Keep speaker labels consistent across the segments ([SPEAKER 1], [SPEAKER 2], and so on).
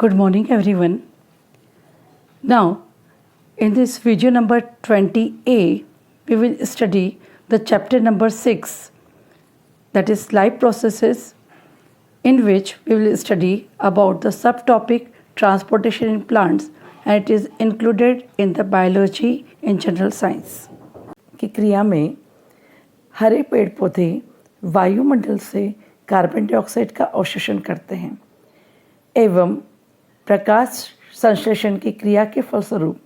[SPEAKER 1] Good morning everyone. Now in this video number 20A we will study the chapter number 6, that is life processes, in which we will study about the subtopic transportation in plants, and it is included in the biology in general science. की क्रिया में हरे पेड़ पौधे वायुमंडल से carbon dioxide का अवशोषण करते हैं एवं प्रकाश संश्लेषण की क्रिया के फलस्वरूप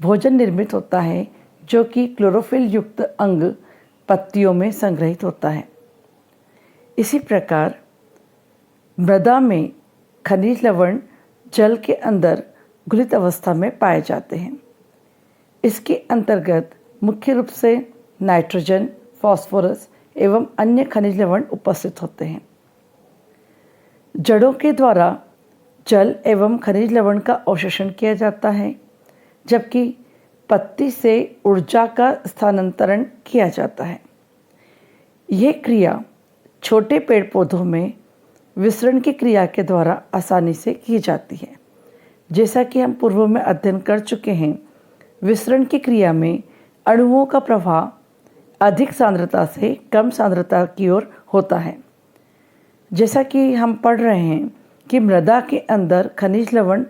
[SPEAKER 1] भोजन निर्मित होता है, जो कि क्लोरोफिल युक्त अंग पत्तियों में संग्रहित होता है। इसी प्रकार मृदा में खनिज लवण जल के अंदर घुलित अवस्था में पाए जाते हैं। इसके अंतर्गत मुख्य रूप से नाइट्रोजन, फास्फोरस एवं अन्य खनिज लवण उपस्थित होते हैं। जड़ों के द्वारा जल एवं खनिज लवण का अवशोषण किया जाता है, जबकि पत्ती से ऊर्जा का स्थानांतरण किया जाता है। यह क्रिया छोटे पेड़ पौधों में विसरण की क्रिया के द्वारा आसानी से की जाती है। जैसा कि हम पूर्व में अध्ययन कर चुके हैं, विसरण की क्रिया में अणुओं का प्रवाह अधिक सांद्रता से कम सांद्रता की ओर होता है। जैसा कि हम पढ़ रहे हैं कि मृदा के अंदर खनिज लवण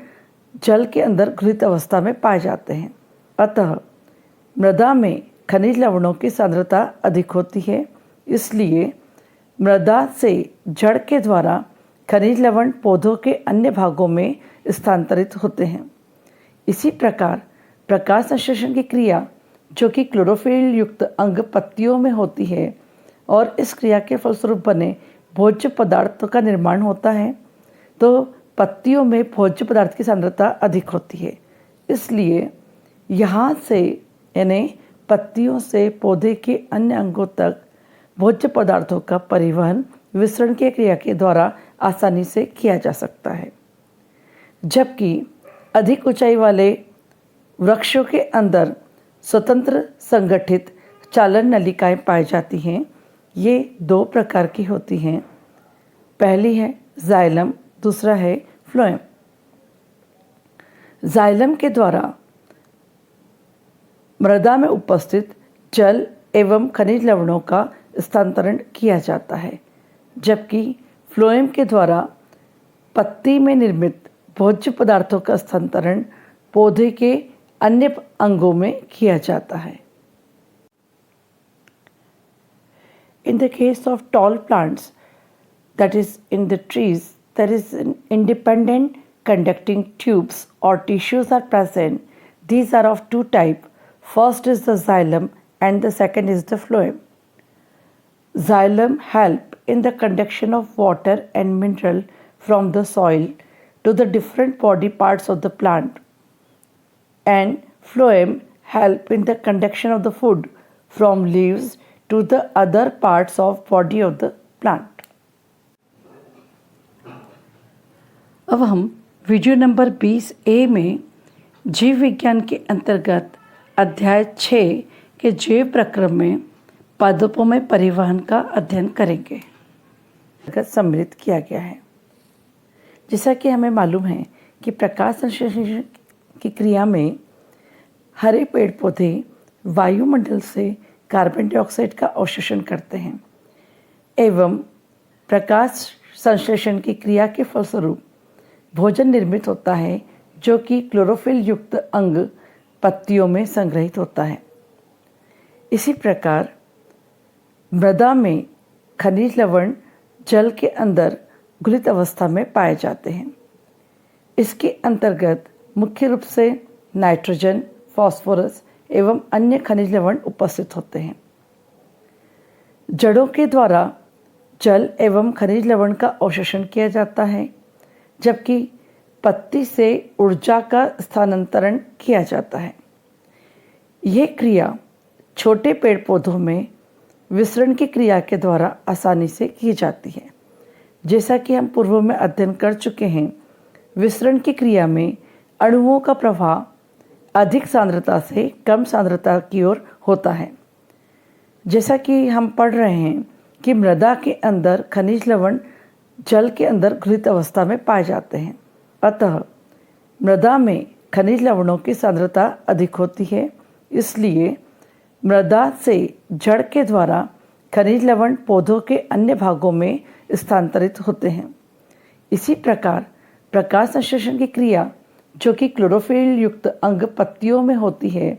[SPEAKER 1] जल के अंदर घुलित अवस्था में पाए जाते हैं, अतः मृदा में खनिज लवणों की सांद्रता अधिक होती है। इसलिए मृदा से जड़ के द्वारा खनिज लवण पौधों के अन्य भागों में स्थानांतरित होते हैं। इसी प्रकार प्रकाश संश्लेषण की क्रिया, जो कि क्लोरोफिल युक्त अंग पत्तियों में होती है, और इस क्रिया के फलस्वरूप बने भोज्य पदार्थों का निर्माण होता है, तो पत्तियों में भोज्य पदार्थ की सांद्रता अधिक होती है। इसलिए यहाँ से यानी पत्तियों से पौधे के अन्य अंगों तक भोज्य पदार्थों का परिवहन विसरण की क्रिया के द्वारा आसानी से किया जा सकता है। जबकि अधिक ऊंचाई वाले वृक्षों के अंदर स्वतंत्र संगठित चालन नलिकाएं पाई जाती हैं। ये दो प्रकार की होती हैं। पहली है जाइलम, दूसरा है फ्लोएम। जाइलम के द्वारा मृदा में उपस्थित जल एवं खनिज लवणों का स्थानांतरण किया जाता है, जबकि फ्लोएम के द्वारा पत्ती में निर्मित भोज्य पदार्थों का स्थानांतरण पौधे के अन्य अंगों में किया जाता है। In the case of tall plants, that is in the trees, there is an independent conducting tubes or tissues are present. These are of two types. First is the xylem and the second is the phloem. Xylem help in the conduction of water and mineral from the soil to the different body parts of the plant, and phloem help in the conduction of the food from leaves to the other parts of body of the plant. अब हम video number 20A में जीव विज्ञान के अंतर्गत अध्याय 6 के जैव प्रक्रम में पादपों में परिवहन का अध्ययन करेंगे। सम्मिलित किया गया है। जैसा कि हमें मालूम है कि प्रकाश संश्लेषण की क्रिया में हरे पेड़ पौधे वायुमंडल से कार्बन डाइऑक्साइड का अवशोषण करते हैं एवं प्रकाश संश्लेषण की क्रिया के फलस्वरूप भोजन निर्मित होता है, जो कि क्लोरोफिल युक्त अंग पत्तियों में संग्रहित होता है। इसी प्रकार मृदा में खनिज लवण जल के अंदर घुलित अवस्था में पाए जाते हैं। इसके अंतर्गत मुख्य रूप से नाइट्रोजन, फास्फोरस एवं अन्य खनिज लवण उपस्थित होते हैं। जड़ों के द्वारा जल एवं खनिज लवण का अवशोषण किया जाता है, जबकि पत्ती से ऊर्जा का स्थानांतरण किया जाता है। यह क्रिया छोटे पेड़ पौधों में विसरण की क्रिया के द्वारा आसानी से की जाती है। जैसा कि हम पूर्व में अध्ययन कर चुके हैं, विसरण की क्रिया में अणुओं का प्रवाह अधिक सांद्रता से कम सांद्रता की ओर होता है। जैसा कि हम पढ़ रहे हैं कि मृदा के अंदर खनिज लवण जल के अंदर घुलित अवस्था में पाए जाते हैं, अतः मृदा में खनिज लवणों की सांद्रता अधिक होती है, इसलिए मृदा से जड़ के द्वारा खनिज लवण पौधों के अन्य भागों में स्थानांतरित होते हैं। इसी प्रकार प्रकाश संश्लेषण की क्रिया, जो कि क्लोरोफिल युक्त अंग पत्तियों में होती है,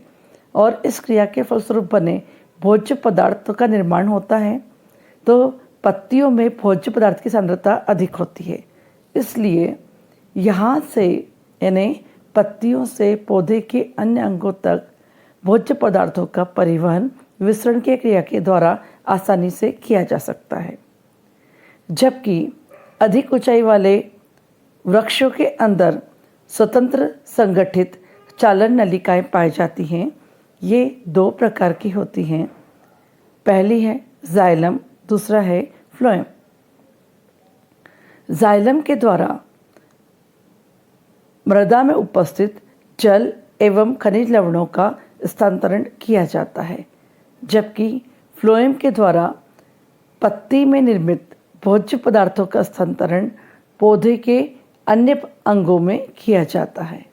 [SPEAKER 1] और इस क्रिया के फलस्वरूप बने भोज्य पदार्थों का निर्माण होता है, तो पत्तियों में भोज्य पदार्थ की सांद्रता अधिक होती है। इसलिए यहाँ से यानी पत्तियों से पौधे के अन्य अंगों तक भोज्य पदार्थों का परिवहन विसरण की क्रिया के द्वारा आसानी से किया जा सकता है। जबकि अधिक ऊंचाई वाले वृक्षों के अंदर स्वतंत्र संगठित चालन नलिकाएं पाई जाती हैं। ये दो प्रकार की होती हैं। पहली है जाइलम, दूसरा है फ्लोएम। जाइलम के द्वारा मृदा में उपस्थित जल एवं खनिज लवणों का स्थानांतरण किया जाता है, जबकि फ्लोएम के द्वारा पत्ती में निर्मित भोज्य पदार्थों का स्थानांतरण पौधे के अन्य अंगों में किया जाता है।